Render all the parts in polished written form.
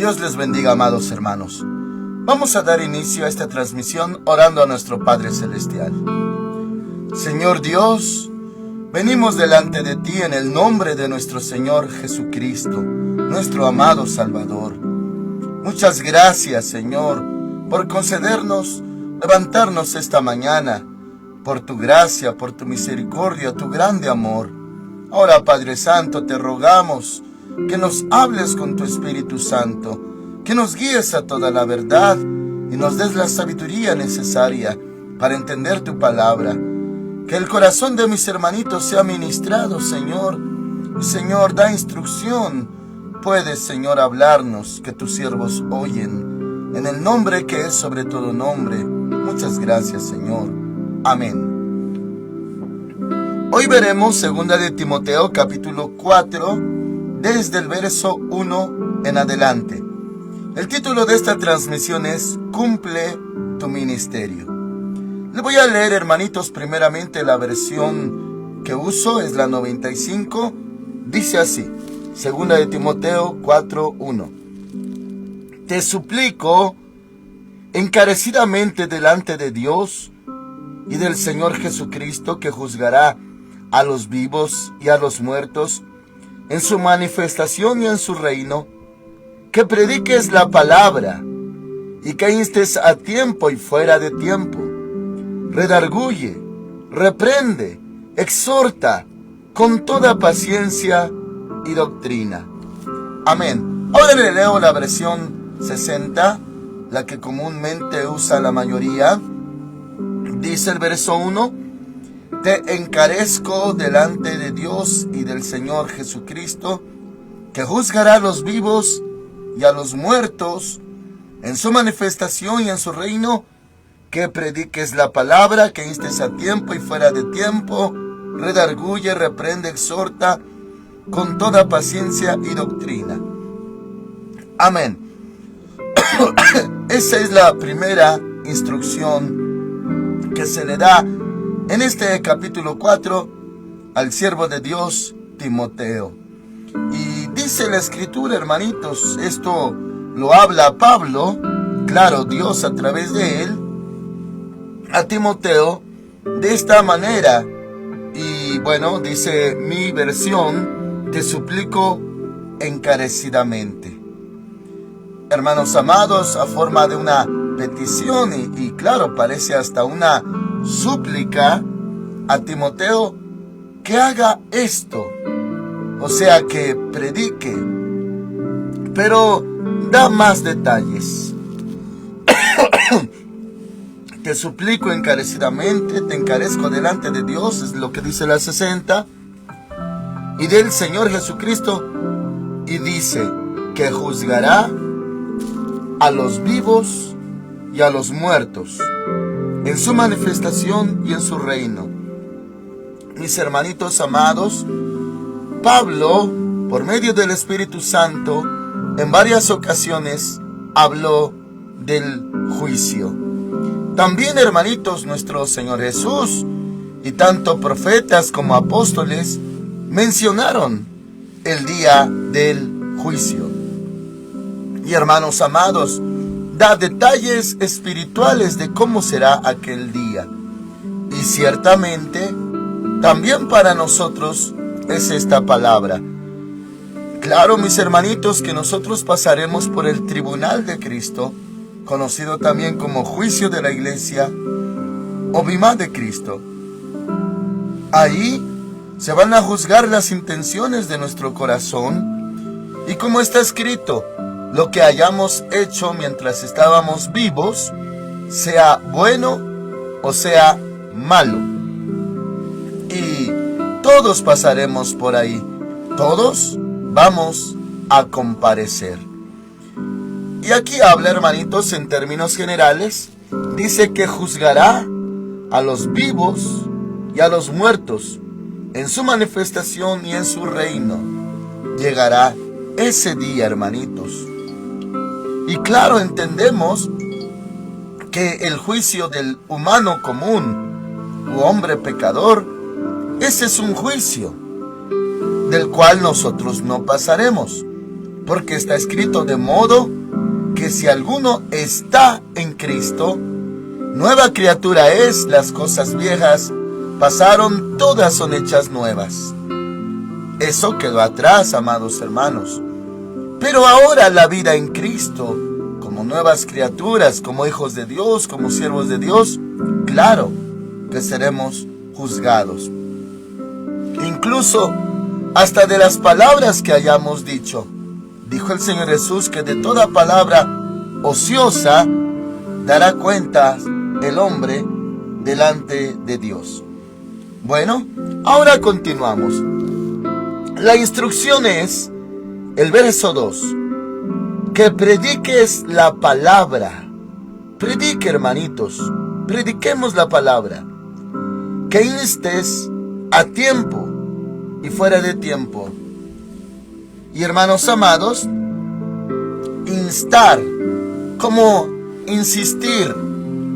Dios les bendiga, amados hermanos. Vamos a dar inicio a esta transmisión orando a nuestro Padre Celestial. Señor Dios, venimos delante de ti en el nombre de nuestro Señor Jesucristo, nuestro amado Salvador. Muchas gracias, Señor, por concedernos levantarnos esta mañana, por tu gracia, por tu misericordia, tu grande amor. Ahora, Padre Santo, te rogamos que nos hables con tu Espíritu Santo, que nos guíes a toda la verdad y nos des la sabiduría necesaria para entender tu palabra. Que el corazón de mis hermanitos sea ministrado, Señor. Y, Señor, da instrucción. Puedes, Señor, hablarnos, que tus siervos oyen. En el nombre que es sobre todo nombre. Muchas gracias, Señor. Amén. Hoy veremos 2 de Timoteo capítulo 4, desde el verso 1 en adelante. El título de esta transmisión es Cumple tu ministerio. Le voy a leer, hermanitos, primeramente la versión que uso, es la 95. Dice así, 2 de Timoteo 4:1. Te suplico encarecidamente delante de Dios y del Señor Jesucristo, que juzgará a los vivos y a los muertos en su manifestación y en su reino, que prediques la palabra y que instes a tiempo y fuera de tiempo. Redarguye, reprende, exhorta con toda paciencia y doctrina. Amén. Ahora le leo la versión 60, la que comúnmente usa la mayoría. Dice el verso 1, te encarezco delante de Dios y del Señor Jesucristo, que juzgará a los vivos y a los muertos en su manifestación y en su reino, que prediques la palabra, que instes a tiempo y fuera de tiempo, redarguye, reprende, exhorta con toda paciencia y doctrina. Amén. Esa es la primera instrucción que se le da en este capítulo 4 al siervo de Dios, Timoteo. Y dice la Escritura, hermanitos, esto lo habla Pablo, claro, Dios a través de él, a Timoteo, de esta manera. Y bueno, dice mi versión, te suplico encarecidamente. Hermanos amados, a forma de una petición y claro, parece hasta una súplica a Timoteo, que haga esto, o sea, que predique, pero da más detalles. Te suplico encarecidamente, te encarezco delante de Dios, es lo que dice la 60, y del Señor Jesucristo, y dice que juzgará a los vivos y a los muertos en su manifestación y en su reino. Mis hermanitos amados, Pablo, por medio del Espíritu Santo, en varias ocasiones habló del juicio. También, hermanitos, nuestro Señor Jesús y tanto profetas como apóstoles mencionaron el día del juicio. Y hermanos amados, da detalles espirituales de cómo será aquel día. Y ciertamente, también para nosotros es esta palabra. Claro, mis hermanitos, que nosotros pasaremos por el tribunal de Cristo, conocido también como juicio de la iglesia o bimá de Cristo. Ahí se van a juzgar las intenciones de nuestro corazón y, como está escrito, lo que hayamos hecho mientras estábamos vivos, sea bueno o sea malo. Y todos pasaremos por ahí. Todos vamos a comparecer. Y aquí habla, hermanitos, en términos generales. Dice que juzgará a los vivos y a los muertos en su manifestación y en su reino. Llegará ese día, hermanitos. Y claro, entendemos que el juicio del humano común u hombre pecador, ese es un juicio del cual nosotros no pasaremos. porque está escrito de modo que si alguno está en Cristo, nueva criatura es, las cosas viejas pasaron, todas son hechas nuevas. Eso quedó atrás, amados hermanos. Pero ahora la vida en Cristo, como nuevas criaturas, como hijos de Dios, como siervos de Dios, claro que seremos juzgados. Incluso hasta de las palabras que hayamos dicho. Dijo el Señor Jesús que de toda palabra ociosa dará cuenta el hombre delante de Dios. Bueno, ahora continuamos. La instrucción es, el verso 2, que prediques la palabra. Predique, hermanitos, prediquemos la palabra. Que instes a tiempo y fuera de tiempo. Y hermanos amados, instar, como insistir,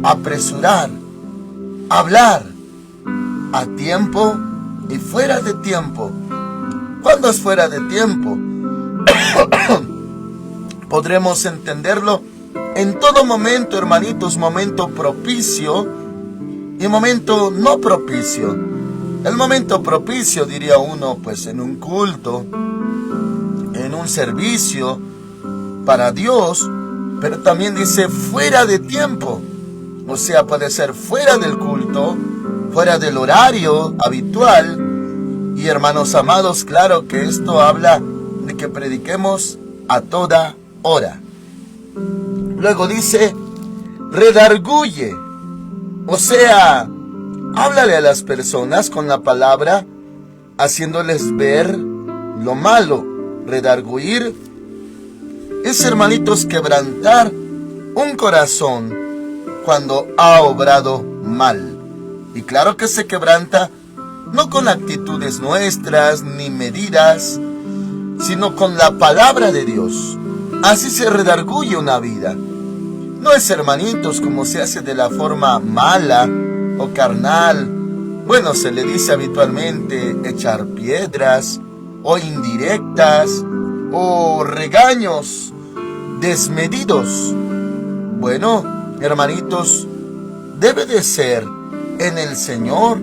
apresurar, hablar, a tiempo y fuera de tiempo. ¿Cuándo es fuera de tiempo? Podremos entenderlo en todo momento, hermanitos, momento propicio y momento no propicio. El momento propicio, diría uno, pues en un culto, en un servicio para Dios, pero también dice fuera de tiempo. O sea, puede ser fuera del culto, fuera del horario habitual. Y hermanos amados, claro que esto habla de que prediquemos a toda hora. Luego dice, redarguye. O sea, háblale a las personas con la palabra, haciéndoles ver lo malo. Redarguir es, hermanitos, quebrantar un corazón cuando ha obrado mal. Y claro que se quebranta no con actitudes nuestras ni medidas, sino con la palabra de Dios. Así se redarguye una vida. No es, hermanitos, como se hace de la forma mala o carnal. Bueno, se le dice habitualmente echar piedras o indirectas o regaños desmedidos. Bueno, hermanitos, debe de ser en el Señor,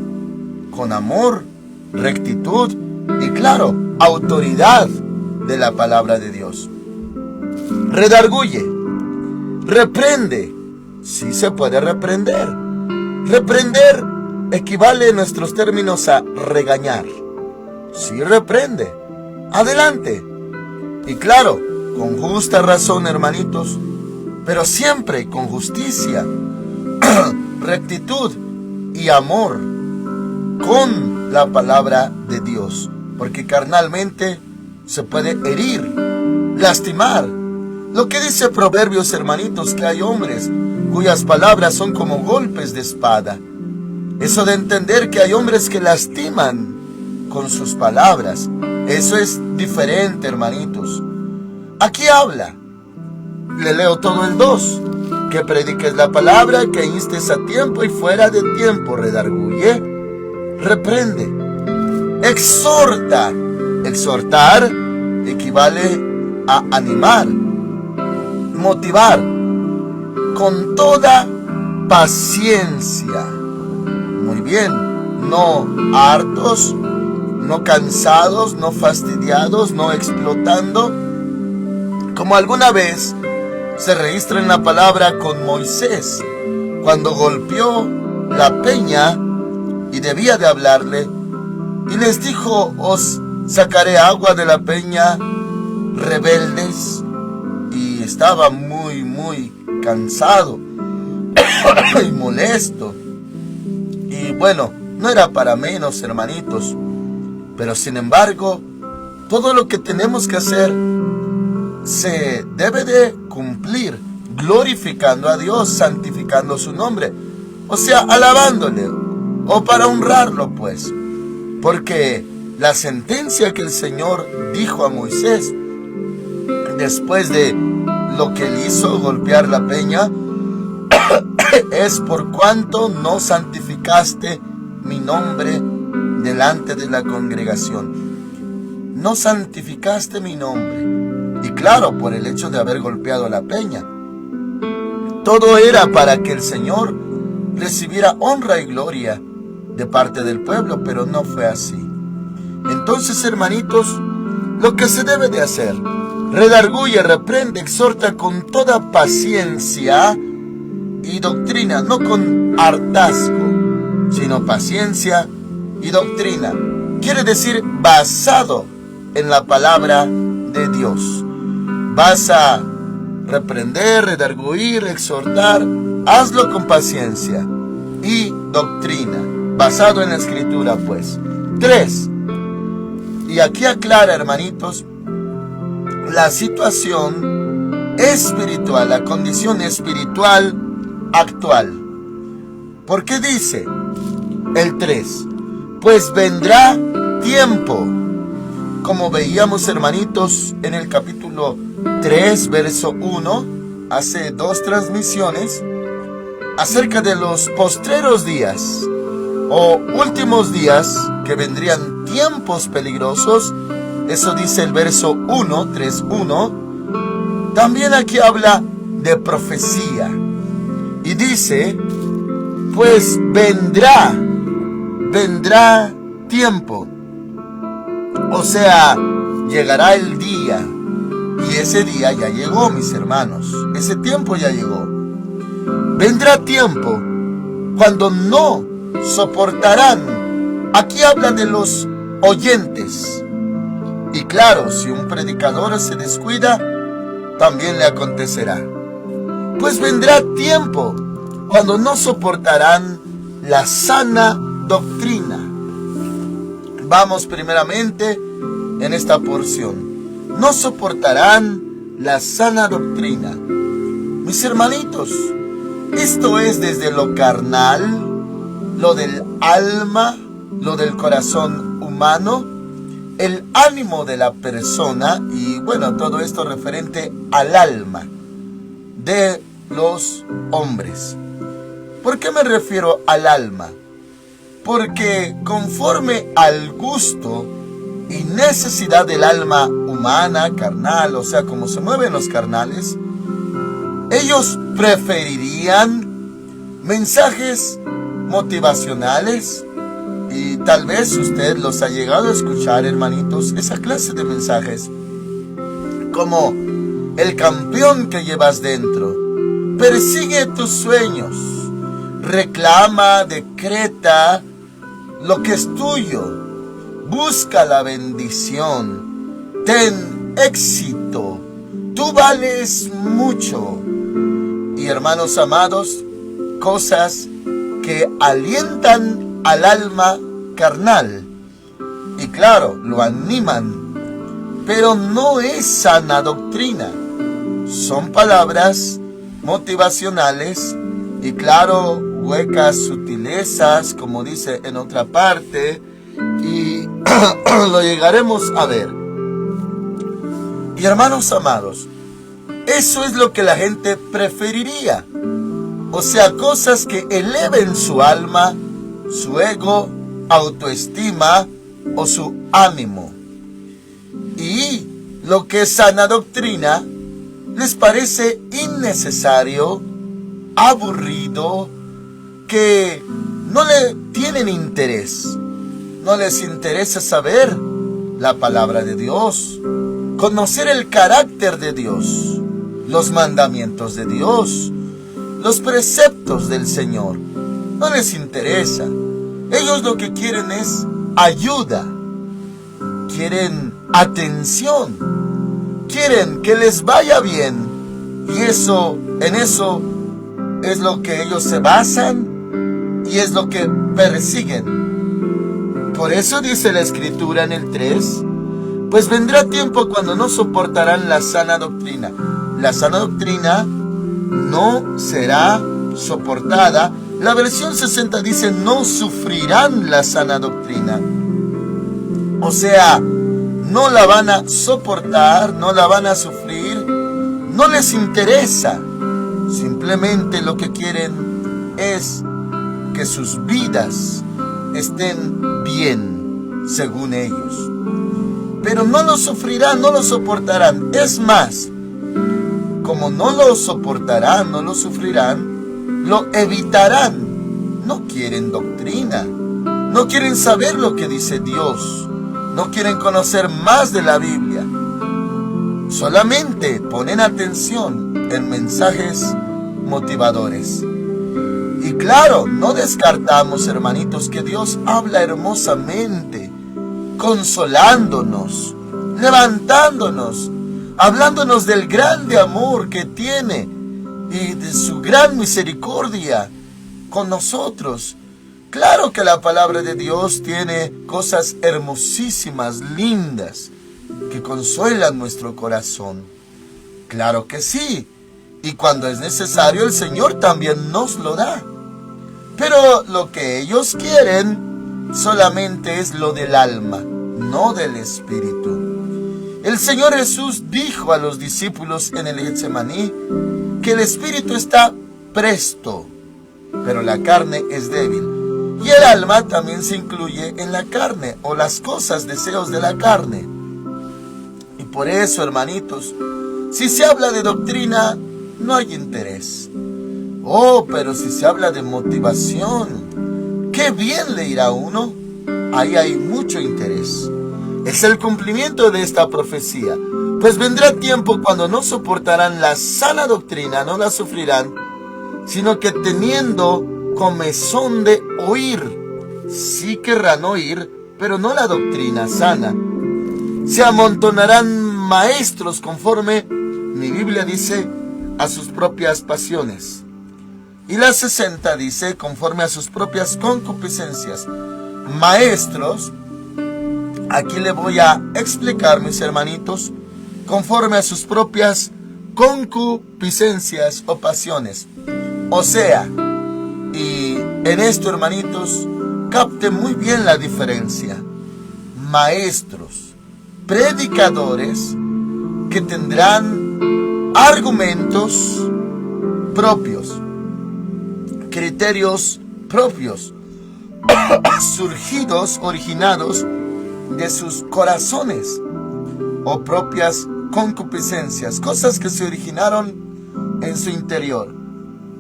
con amor, rectitud y claro, autoridad de la palabra de Dios. Redarguye, reprende, sí se puede reprender. Reprender equivale en nuestros términos a regañar. Sí, reprende, adelante. Y claro, con justa razón, hermanitos, pero siempre con justicia, rectitud y amor, con la palabra de Dios, porque carnalmente se puede herir, lastimar. Lo que dice Proverbios, hermanitos, que hay hombres cuyas palabras son como golpes de espada. Eso de entender que hay hombres que lastiman con sus palabras, eso es diferente, hermanitos. Aquí habla, le leo todo el 2, que prediques la palabra, que instes a tiempo y fuera de tiempo, redarguye, reprende, exhorta. Exhortar equivale a animar, motivar, con toda paciencia. Muy bien, no hartos, no cansados, no fastidiados, no explotando, como alguna vez se registra en la palabra con Moisés, cuando golpeó la peña y debía de hablarle, y les dijo, os sacaré agua de la peña, rebeldes, y estaba muy cansado y molesto. Y bueno, no era para menos, hermanitos, pero sin embargo, todo lo que tenemos que hacer se debe de cumplir, glorificando a Dios, santificando su nombre, o sea, alabándole, o para honrarlo, pues, porque la sentencia que el Señor dijo a Moisés, después de lo que él hizo, golpear la peña, es por cuanto no santificaste mi nombre delante de la congregación. No santificaste mi nombre. Y claro, por el hecho de haber golpeado la peña. Todo era para que el Señor recibiera honra y gloria de parte del pueblo, pero no fue así. Entonces, hermanitos, lo que se debe de hacer: redarguye, reprende, exhorta con toda paciencia y doctrina, no con hartazgo, sino paciencia y doctrina. Quiere decir basado en la palabra de Dios. Vas a reprender, redarguir, exhortar, hazlo con paciencia y doctrina, basado en la Escritura, pues. 3. Y aquí aclara, hermanitos, la situación espiritual, la condición espiritual actual. ¿Por qué dice el 3? Pues vendrá tiempo, como veíamos, hermanitos, en el capítulo 3, verso 1, hace 2 transmisiones, acerca de los postreros días o últimos días, que vendrían tiempos peligrosos. Eso dice el verso 1, 3:1. También aquí habla de profecía y dice: pues vendrá tiempo. O sea, llegará el día, y ese día ya llegó, mis hermanos. Ese tiempo ya llegó. Vendrá tiempo cuando no soportarán. Aquí habla de los oyentes. Y claro, si un predicador se descuida, también le acontecerá. Pues vendrá tiempo cuando no soportarán la sana doctrina. Vamos primeramente en esta porción. No soportarán la sana doctrina. Mis hermanitos, esto es desde lo carnal, lo del alma, lo del corazón humano, el ánimo de la persona, y bueno, todo esto referente al alma de los hombres. ¿Por qué me refiero al alma? Porque conforme al gusto y necesidad del alma humana, carnal, o sea, como se mueven los carnales, ellos preferirían mensajes motivacionales, y tal vez usted los ha llegado a escuchar, hermanitos, esa clase de mensajes, como: el campeón que llevas dentro, persigue tus sueños, reclama, decreta lo que es tuyo, busca la bendición, ten éxito, tú vales mucho. Y hermanos amados, cosas que alientan al alma carnal, y claro, lo animan, pero no es sana doctrina. Son palabras motivacionales y claro, huecas sutilezas, como dice en otra parte, y lo llegaremos a ver. Y hermanos amados, eso es lo que la gente preferiría. O sea, cosas que eleven su alma, su ego, autoestima o su ánimo. Y lo que es sana doctrina les parece innecesario, aburrido, que no le tienen interés. No les interesa saber la palabra de Dios, conocer el carácter de Dios, los mandamientos de Dios, los preceptos del Señor. No les interesa. Ellos lo que quieren es ayuda, quieren atención, quieren que les vaya bien, y en eso es lo que ellos se basan y es lo que persiguen. Por eso dice la Escritura en el 3: pues vendrá tiempo cuando no soportarán la sana doctrina. La sana doctrina no será soportada. La versión 60 dice: no sufrirán la sana doctrina. O sea, no la van a soportar, no la van a sufrir, no les interesa. Simplemente lo que quieren es que sus vidas estén bien, según ellos. pero no lo sufrirán, no lo soportarán. Es más, como no lo soportarán, no lo sufrirán, lo evitarán. No quieren doctrina, no quieren saber lo que dice Dios, no quieren conocer más de la Biblia. Solamente ponen atención en mensajes motivadores. Y claro, no descartamos, hermanitos, que Dios habla hermosamente, consolándonos, levantándonos, hablándonos del grande amor que tiene y de su gran misericordia con nosotros. Claro que la palabra de Dios tiene cosas hermosísimas, lindas, que consuelan nuestro corazón. Claro que sí, y cuando es necesario el Señor también nos lo da. Pero lo que ellos quieren solamente es lo del alma, no del espíritu. El Señor Jesús dijo a los discípulos en el Getsemaní que el espíritu está presto, pero la carne es débil. Y el alma también se incluye en la carne, o las cosas, deseos de la carne. Y por eso, hermanitos, si se habla de doctrina, no hay interés. Oh, pero si se habla de motivación, qué bien le irá a uno. Ahí hay mucho interés. Es el cumplimiento de esta profecía. Pues vendrá tiempo cuando no soportarán la sana doctrina, no la sufrirán, sino que teniendo comezón de oír, sí querrán oír, pero no la doctrina sana. Se amontonarán maestros conforme, mi Biblia dice, a sus propias pasiones. Y la 60 dice, conforme a sus propias concupiscencias. Maestros, aquí le voy a explicar, mis hermanitos, conforme a sus propias concupiscencias o pasiones. O sea, y en esto, hermanitos, capten muy bien la diferencia. Maestros, predicadores que tendrán argumentos propios, criterios propios, surgidos, originados de sus corazones o propias concupiscencias, cosas que se originaron en su interior.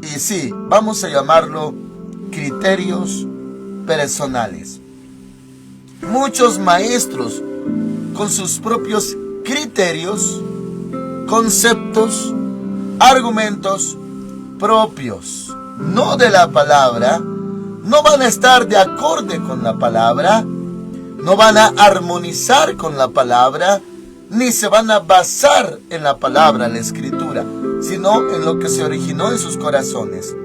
Y sí, vamos a llamarlo criterios personales. Muchos maestros con sus propios criterios, conceptos, argumentos propios, no de la palabra, no van a estar de acorde con la palabra, no van a armonizar con la palabra, ni se van a basar en la palabra, la escritura, sino en lo que se originó en sus corazones.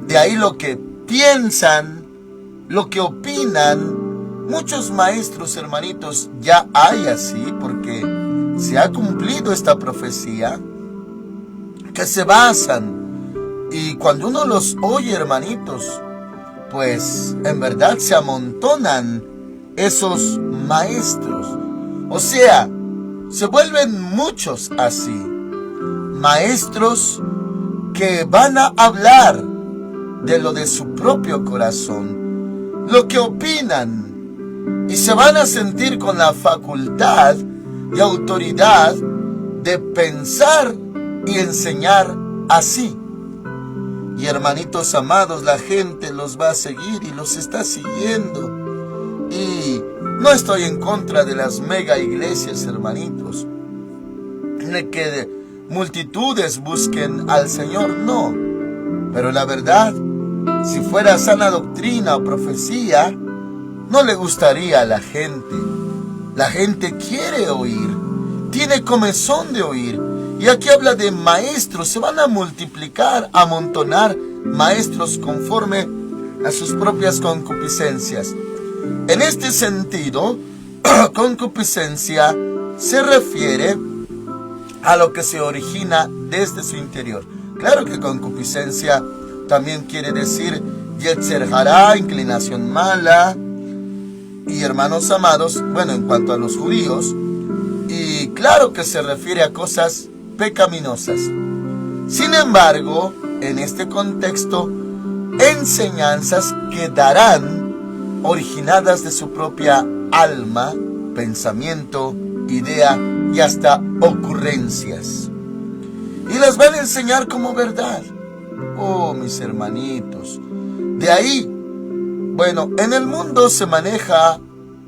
De ahí lo que piensan, lo que opinan. Muchos maestros, hermanitos, ya hay así, porque se ha cumplido esta profecía, que se basan. Y cuando uno los oye, hermanitos, pues en verdad se amontonan esos maestros. O sea, se vuelven muchos así. Maestros que van a hablar de lo de su propio corazón, lo que opinan, y se van a sentir con la facultad y autoridad de pensar y enseñar así. Y hermanitos amados, la gente los va a seguir y los está siguiendo. Y no estoy en contra de las mega iglesias, hermanitos, de que multitudes busquen al Señor, no. Pero la verdad, si fuera sana doctrina o profecía, no le gustaría a la gente. La gente quiere oír, tiene comezón de oír. Y aquí habla de maestros, se van a multiplicar, a amontonar maestros conforme a sus propias concupiscencias. En este sentido, concupiscencia se refiere a lo que se origina desde su interior. Claro que concupiscencia también quiere decir Yetzer Hará, inclinación mala. Y hermanos amados, bueno, en cuanto a los judíos, y claro que se refiere a cosas pecaminosas. Sin embargo, en este contexto, enseñanzas que darán originadas de su propia alma, pensamiento, idea y hasta ocurrencias. Y las van a enseñar como verdad. Oh, mis hermanitos. De ahí, bueno, en el mundo se maneja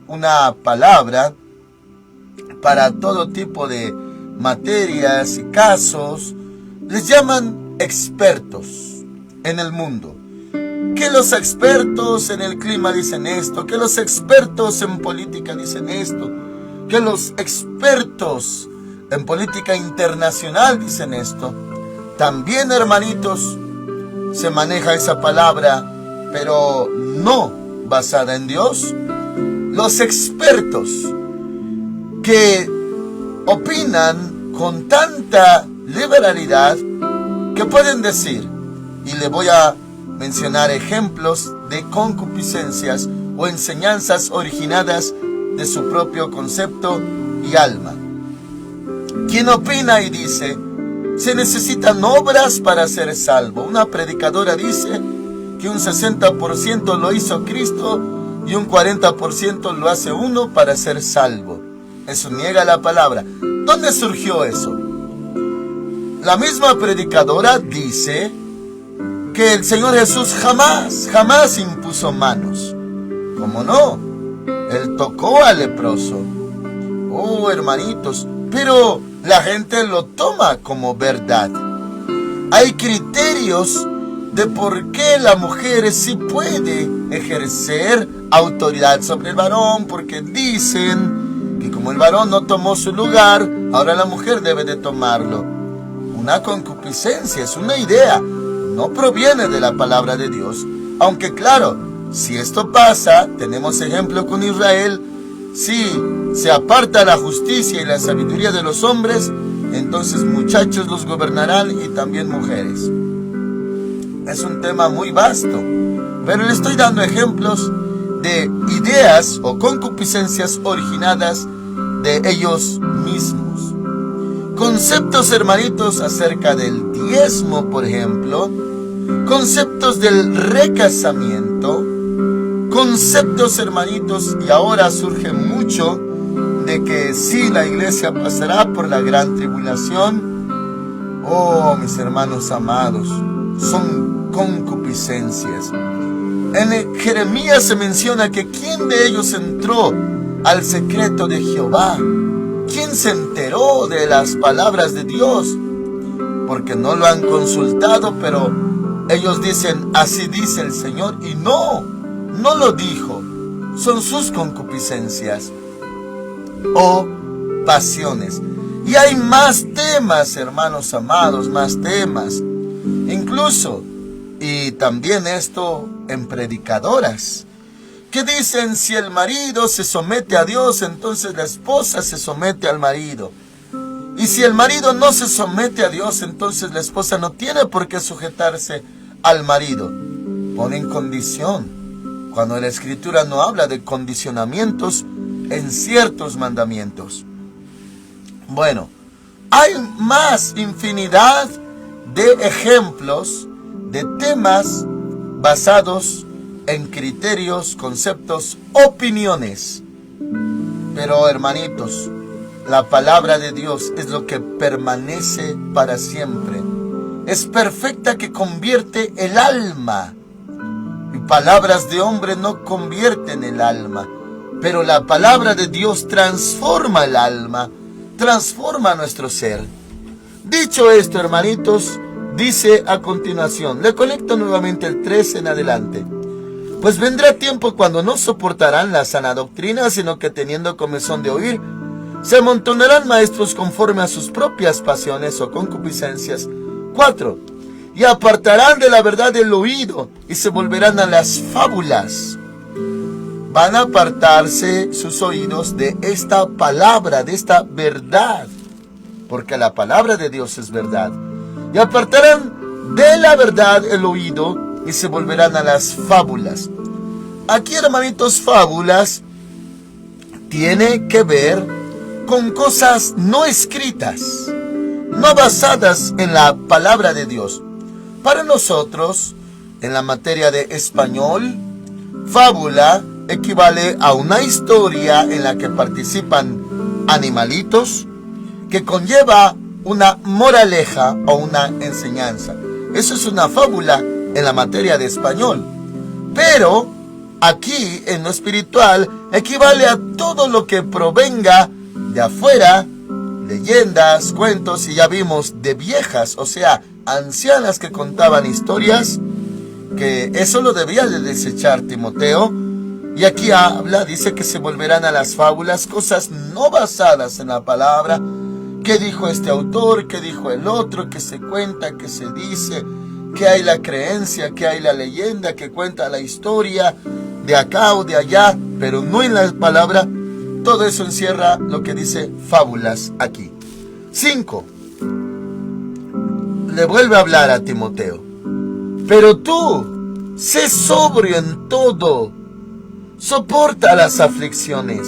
una palabra para todo tipo de materias y casos. Les llaman expertos en el mundo. Que los expertos en el clima dicen esto, que los expertos en política dicen esto, que los expertos en política internacional dicen esto. También, hermanitos, se maneja esa palabra, pero no basada en Dios. Los expertos que opinan con tanta liberalidad que pueden decir, y le voy a mencionar ejemplos de concupiscencias o enseñanzas originadas de su propio concepto y alma. Quien opina y dice, se necesitan obras para ser salvo. Una predicadora dice que un 60% lo hizo Cristo y un 40% lo hace uno para ser salvo. Eso niega la palabra. ¿Dónde surgió eso? La misma predicadora dice que el Señor Jesús jamás impuso manos. ¿Cómo no? Él tocó al leproso. Oh, hermanitos, pero la gente lo toma como verdad. Hay criterios de por qué la mujer sí puede ejercer autoridad sobre el varón, porque dicen que como el varón no tomó su lugar, ahora la mujer debe de tomarlo. Una concupiscencia, es una idea, no proviene de la palabra de Dios. Aunque claro, si esto pasa, tenemos ejemplo con Israel. Si se aparta la justicia y la sabiduría de los hombres, entonces muchachos los gobernarán y también mujeres. Es un tema muy vasto, pero le estoy dando ejemplos de ideas o concupiscencias originadas de ellos mismos. Conceptos, hermanitos, acerca del diezmo, por ejemplo. Conceptos del recasamiento. Conceptos, hermanitos, y ahora surge mucho de que sí, la iglesia pasará por la gran tribulación. Oh, mis hermanos amados, son concupiscencias. En Jeremías se menciona que ¿quién de ellos entró al secreto de Jehová? ¿Quién se enteró de las palabras de Dios? Porque no lo han consultado, pero ellos dicen, así dice el Señor, y no lo dijo. Son sus concupiscencias o pasiones. Y hay más temas, hermanos amados, más temas. Incluso, y también esto en predicadoras, que dicen, si el marido se somete a Dios, entonces la esposa se somete al marido. Y si el marido no se somete a Dios, entonces la esposa no tiene por qué sujetarse al marido. Ponen condición, cuando la Escritura no habla de condicionamientos en ciertos mandamientos. Bueno, hay más infinidad de ejemplos de temas basados en criterios, conceptos, opiniones. Pero, hermanitos, la palabra de Dios es lo que permanece para siempre. Es perfecta, que convierte el alma. Y palabras de hombre no convierten el alma. Pero la palabra de Dios transforma el alma, transforma nuestro ser. Dicho esto, hermanitos, dice a continuación, le conecto nuevamente el 13 en adelante. Pues vendrá tiempo cuando no soportarán la sana doctrina, sino que teniendo comezón de oír, se amontonarán maestros conforme a sus propias pasiones o concupiscencias. 4. Y apartarán de la verdad el oído y se volverán a las fábulas. Van a apartarse sus oídos de esta palabra, de esta verdad, porque la palabra de Dios es verdad. Y apartarán de la verdad el oído y se volverán a las fábulas. Aquí, hermanitos, fábulas tiene que ver con cosas no escritas, no basadas en la palabra de Dios. Para nosotros, en la materia de español, fábula equivale a una historia en la que participan animalitos que conlleva una moraleja o una enseñanza. Eso es una fábula en la materia de español. Pero aquí, en lo espiritual, equivale a todo lo que provenga de afuera, leyendas, cuentos, y ya vimos de viejas, o sea, ancianas que contaban historias, que eso lo debía de desechar Timoteo. Y aquí habla, dice que se volverán a las fábulas, cosas no basadas en la palabra. ¿Qué dijo este autor? ¿Qué dijo el otro? ¿Qué se cuenta? ¿Qué se dice? ¿Qué hay la creencia? ¿Qué hay la leyenda? ¿Qué cuenta la historia de acá o de allá? Pero no en la palabra. Todo eso encierra lo que dice fábulas aquí. 5. Le vuelve a hablar a Timoteo. Pero tú, sé sobrio en todo. Soporta las aflicciones.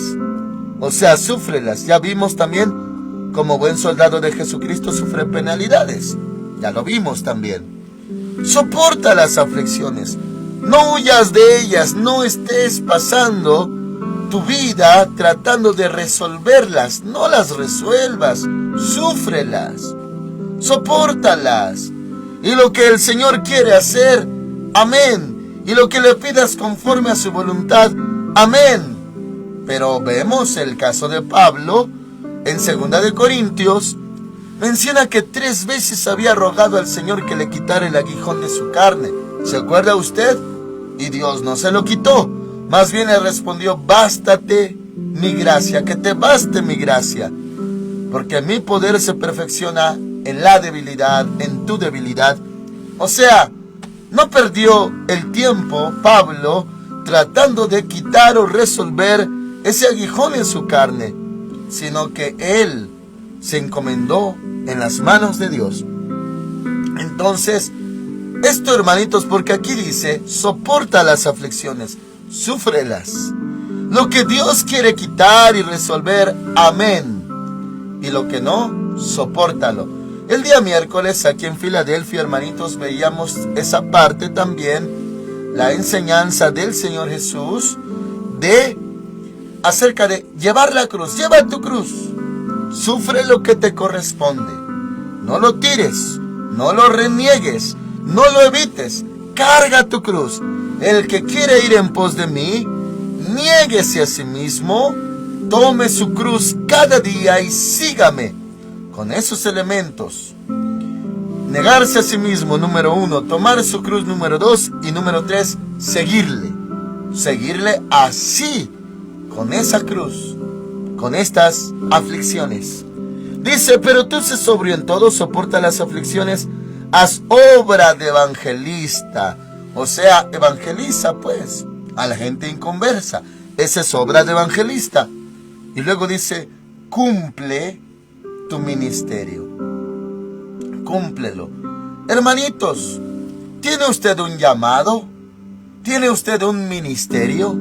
O sea, súfrelas. Ya vimos también, como buen soldado de Jesucristo, sufre penalidades. Ya lo vimos también. Soporta las aflicciones. No huyas de ellas. No estés pasando tu vida tratando de resolverlas. No las resuelvas. Súfrelas. Sopórtalas. Y lo que el Señor quiere hacer, amén. Y lo que le pidas conforme a su voluntad, amén. Pero vemos el caso de Pablo en 2 de Corintios. Menciona que 3 veces había rogado al Señor que le quitara el aguijón de su carne. ¿Se acuerda usted? Y Dios no se lo quitó. Más bien le respondió: bástate mi gracia, que te baste mi gracia. Porque mi poder se perfecciona en la debilidad, en tu debilidad. O sea, no perdió el tiempo Pablo tratando de quitar o resolver ese aguijón en su carne, sino que él se encomendó en las manos de Dios. Entonces, esto, hermanitos, porque aquí dice, soporta las aflicciones, súfrelas. Lo que Dios quiere quitar y resolver, amén. Y lo que no, sopórtalo. El día miércoles, aquí en Filadelfia, hermanitos, veíamos esa parte también, la enseñanza del Señor Jesús, acerca de llevar la cruz. Lleva tu cruz. Sufre lo que te corresponde. No lo tires, no lo reniegues, no lo evites. Carga tu cruz. El que quiere ir en pos de mí, niéguese a sí mismo, tome su cruz cada día y sígame. Con esos elementos: negarse a sí mismo, número 1, tomar su cruz, número 2, y número 3, seguirle. Seguirle así, con esa cruz, con estas aflicciones. Dice: pero tú sé sobrio en todo, soporta las aflicciones, haz obra de evangelista. O sea, evangeliza pues a la gente inconversa. Esa es obra de evangelista. Y luego dice: cumple tu ministerio. Cúmplelo. Hermanitos, ¿tiene usted un llamado? ¿Tiene usted un ministerio?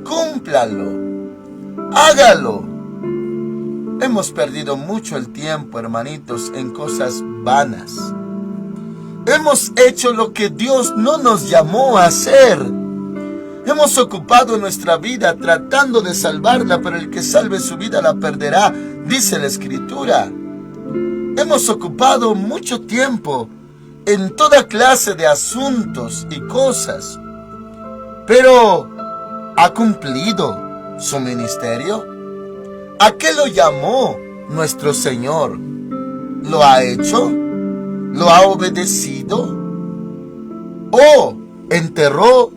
Cúmplalo. Hágalo. Hemos perdido mucho el tiempo, hermanitos, en cosas vanas. Hemos hecho lo que Dios no nos llamó a hacer. Hemos ocupado nuestra vida tratando de salvarla, pero el que salve su vida la perderá, dice la Escritura. Hemos ocupado mucho tiempo en toda clase de asuntos y cosas. Pero, ¿ha cumplido su ministerio? ¿A qué lo llamó nuestro Señor? ¿Lo ha hecho? ¿Lo ha obedecido? ¿O enterró,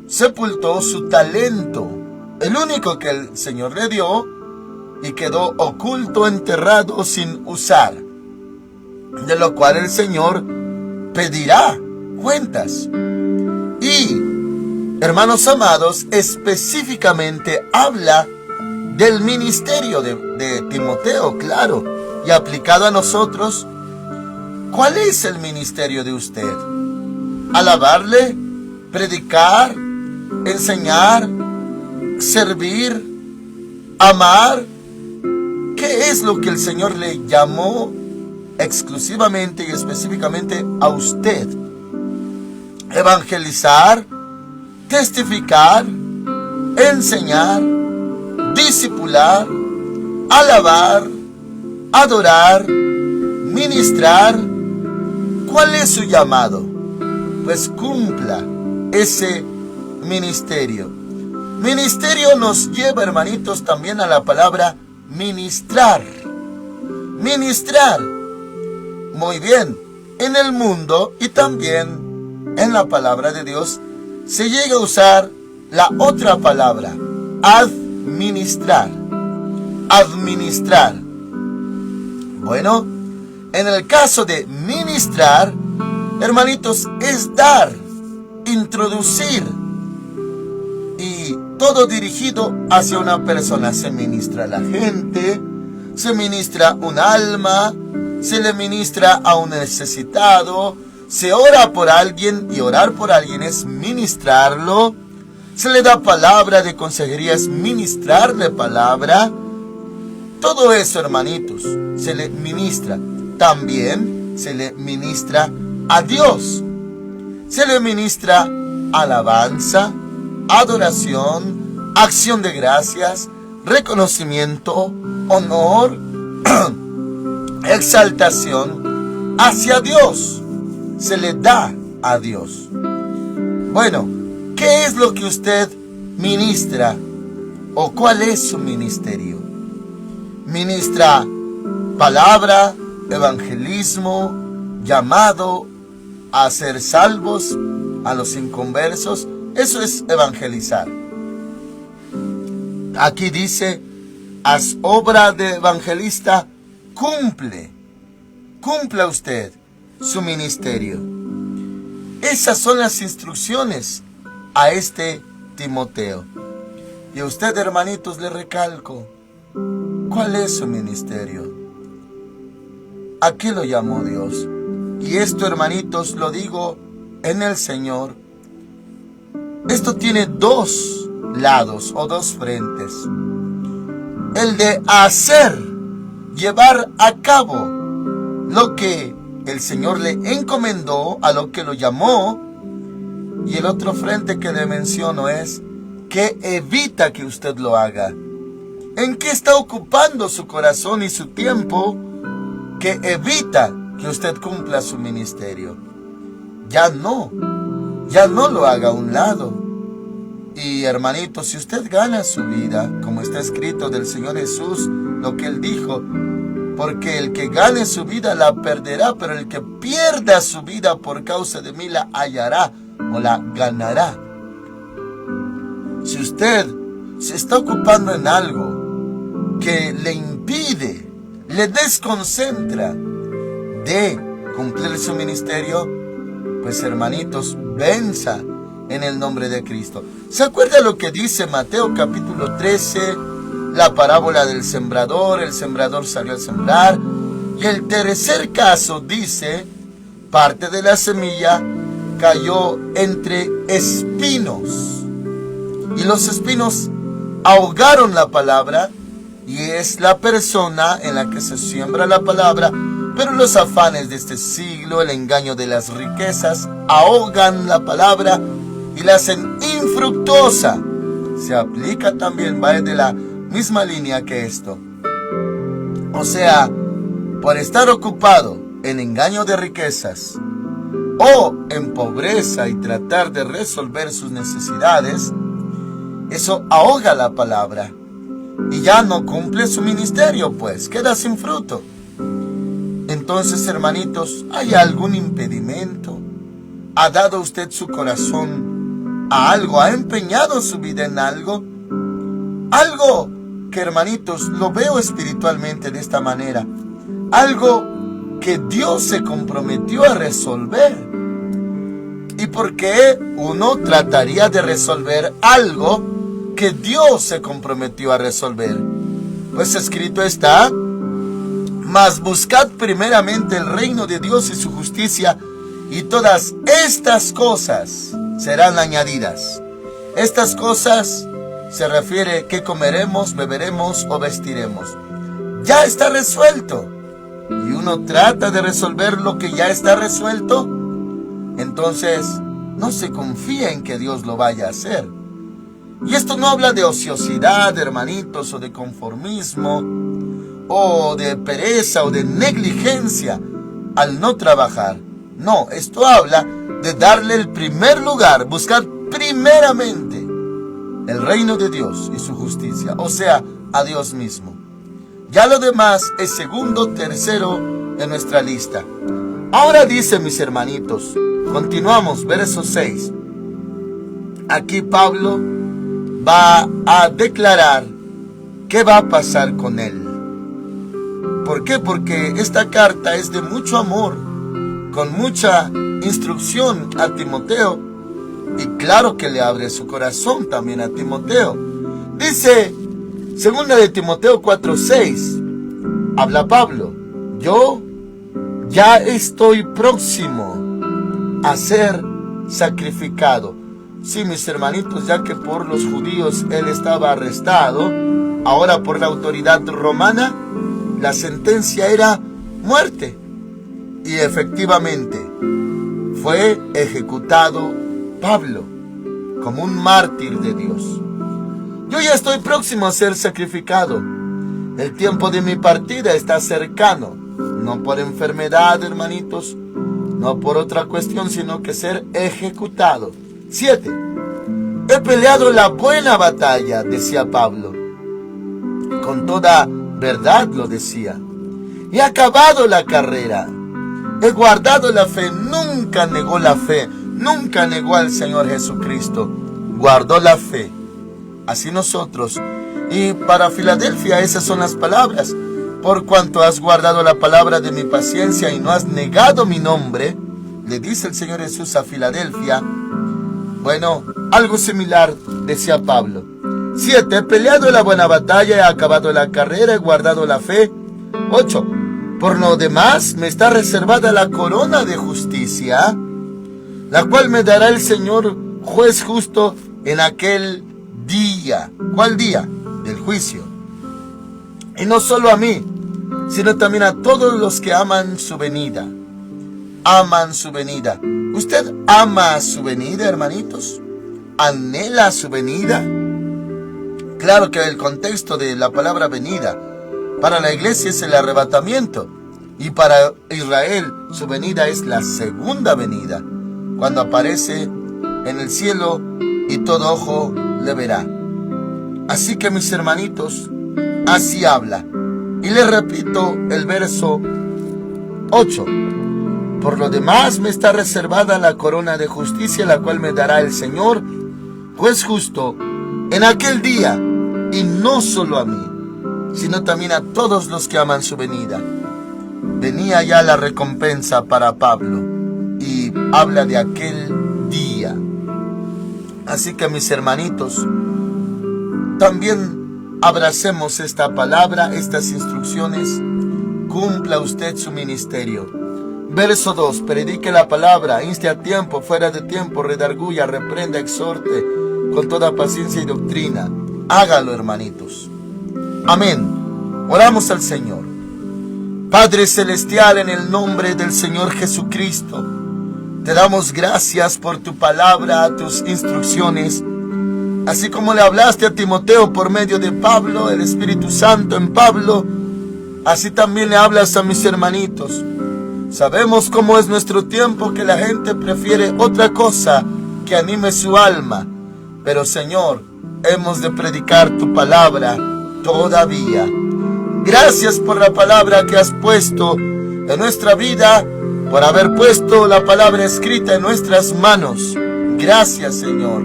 sepultó su talento, el único que el Señor le dio, y quedó oculto, enterrado, sin usar? De lo cual el Señor pedirá cuentas. Y, hermanos amados, específicamente habla del ministerio de Timoteo, claro, y aplicado a nosotros. ¿Cuál es el ministerio de usted? ¿Alabarle? ¿Predicar? ¿Enseñar? ¿Servir? ¿Amar? ¿Qué es lo que el Señor le llamó exclusivamente y específicamente a usted? ¿Evangelizar? ¿Testificar? enseñar, discipular, alabar, adorar, ministrar. ¿Cuál es su llamado? Pues cumpla ese ministerio. Ministerio nos lleva, hermanitos, también a la palabra ministrar. Ministrar. Muy bien. En el mundo y también en la palabra de Dios se llega a usar la otra palabra, administrar. Administrar. Bueno, en el caso de ministrar, hermanitos, es dar, introducir, y todo dirigido hacia una persona. Se ministra a la gente, se ministra un alma, se le ministra a un necesitado, se ora por alguien, y orar por alguien es ministrarlo. Se le da palabra de consejería, es ministrarle palabra. Todo eso, hermanitos, se le ministra. También se le ministra a Dios. Se le ministra alabanza, adoración, acción de gracias, reconocimiento, honor, exaltación hacia Dios. Se le da a Dios. Bueno, ¿qué es lo que usted ministra? ¿O cuál es su ministerio? Ministra palabra, evangelismo, llamado a ser salvos a los inconversos. Eso es evangelizar. Aquí dice, haz obra de evangelista, cumpla usted su ministerio. Esas son las instrucciones a este Timoteo. Y a usted, hermanitos, le recalco, ¿cuál es su ministerio? ¿A qué lo llamó Dios? Y esto, hermanitos, lo digo en el Señor. Esto tiene dos lados o dos frentes. El de hacer, llevar a cabo lo que el Señor le encomendó, a lo que lo llamó. Y el otro frente que le menciono es que evita que usted lo haga. ¿En qué está ocupando su corazón y su tiempo que evita que usted cumpla su ministerio? Ya no lo haga a un lado. Y hermanito, si usted gana su vida, como está escrito del Señor Jesús, lo que Él dijo, porque el que gane su vida la perderá, pero el que pierda su vida por causa de mí la hallará o la ganará. Si usted se está ocupando en algo que le impide, le desconcentra de cumplir su ministerio, pues hermanitos, venza en el nombre de Cristo. ¿Se acuerda lo que dice Mateo capítulo 13? La parábola del sembrador. El sembrador salió a sembrar. Y el tercer caso dice, parte de la semilla cayó entre espinos. Y los espinos ahogaron la palabra. Y es la persona en la que se siembra la palabra. Pero los afanes de este siglo, el engaño de las riquezas, ahogan la palabra y la hacen infructuosa. Se aplica también, va de la misma línea que esto. O sea, por estar ocupado en engaño de riquezas o en pobreza y tratar de resolver sus necesidades, eso ahoga la palabra y ya no cumple su ministerio, pues queda sin fruto. Entonces, hermanitos, ¿hay algún impedimento? ¿Ha dado usted su corazón a algo? ¿Ha empeñado su vida en algo? Algo que, hermanitos, lo veo espiritualmente de esta manera. Algo que Dios se comprometió a resolver. ¿Y por qué uno trataría de resolver algo que Dios se comprometió a resolver? Pues escrito está, mas buscad primeramente el reino de Dios y su justicia, y todas estas cosas serán añadidas. Estas cosas se refiere que comeremos, beberemos o vestiremos. Ya está resuelto. Y uno trata de resolver lo que ya está resuelto. Entonces, no se confía en que Dios lo vaya a hacer. Y esto no habla de ociosidad, hermanitos, o de conformismo, o de pereza, o de negligencia al no trabajar. No, esto habla de darle el primer lugar, buscar primeramente el reino de Dios y su justicia, o sea, a Dios mismo. Ya lo demás es segundo, tercero en nuestra lista. Ahora dice, mis hermanitos, continuamos, verso 6. Aquí Pablo va a declarar qué va a pasar con él. ¿Por qué? Porque esta carta es de mucho amor, con mucha instrucción a Timoteo, y claro que le abre su corazón también a Timoteo. Dice, segunda de Timoteo 4:6, habla Pablo: yo ya estoy próximo a ser sacrificado. Sí, mis hermanitos, ya que por los judíos él estaba arrestado, ahora por la autoridad romana, la sentencia era muerte. Y efectivamente, fue ejecutado Pablo como un mártir de Dios. Yo ya estoy próximo a ser sacrificado. El tiempo de mi partida está cercano. No por enfermedad, hermanitos, no por otra cuestión, sino que ser ejecutado. 7. He peleado la buena batalla, decía Pablo. Con toda verdad lo decía. He acabado la carrera. He guardado la fe. Nunca negó la fe. Nunca negó al Señor Jesucristo. Guardó la fe. Así nosotros. Y para Filadelfia esas son las palabras. Por cuanto has guardado la palabra de mi paciencia y no has negado mi nombre, le dice el Señor Jesús a Filadelfia. Bueno, algo similar decía Pablo. 7. He peleado la buena batalla, he acabado la carrera, he guardado la fe. 8. Por lo demás me está reservada la corona de justicia, la cual me dará el Señor juez justo en aquel día. ¿Cuál día? Del juicio. Y no solo a mí, sino también a todos los que aman su venida. Aman su venida. ¿Usted ama su venida, hermanitos? ¿Anhela su venida? Claro que el contexto de la palabra venida para la iglesia es el arrebatamiento, y para Israel su venida es la segunda venida, cuando aparece en el cielo y todo ojo le verá. Así que, mis hermanitos, así habla. Y les repito el verso 8. Por lo demás me está reservada la corona de justicia, la cual me dará el Señor, juez justo, en aquel día, y no solo a mí, sino también a todos los que aman su venida. Venía ya la recompensa para Pablo, y habla de aquel día. Así que, mis hermanitos, también abracemos esta palabra, estas instrucciones. Cumpla usted su ministerio. Verso 2. Predique la palabra, inste a tiempo, fuera de tiempo, redarguya, reprenda, exhorte con toda paciencia y doctrina. Hágalo, hermanitos. Amén. Oramos al Señor. Padre Celestial, en el nombre del Señor Jesucristo, te damos gracias por tu palabra, tus instrucciones. Así como le hablaste a Timoteo por medio de Pablo, el Espíritu Santo en Pablo, así también le hablas a mis hermanitos. Sabemos cómo es nuestro tiempo, que la gente prefiere otra cosa que anime su alma. Pero, Señor, hemos de predicar tu palabra todavía. Gracias por la palabra que has puesto en nuestra vida, por haber puesto la palabra escrita en nuestras manos. Gracias, Señor.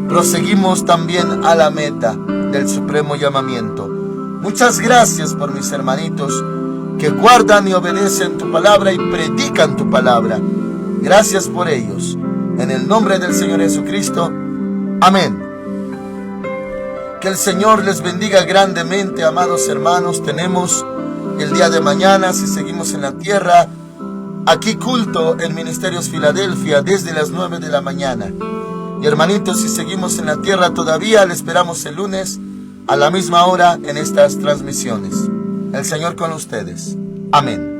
Proseguimos también a la meta del supremo llamamiento. Muchas gracias por mis hermanitos que guardan y obedecen tu palabra y predican tu palabra. Gracias por ellos. En el nombre del Señor Jesucristo. Amén. Que el Señor les bendiga grandemente, amados hermanos. Tenemos el día de mañana, si seguimos en la tierra, aquí culto en Ministerios Filadelfia desde las 9 de la mañana. Y hermanitos, si seguimos en la tierra todavía, le esperamos el lunes a la misma hora en estas transmisiones. El Señor con ustedes. Amén.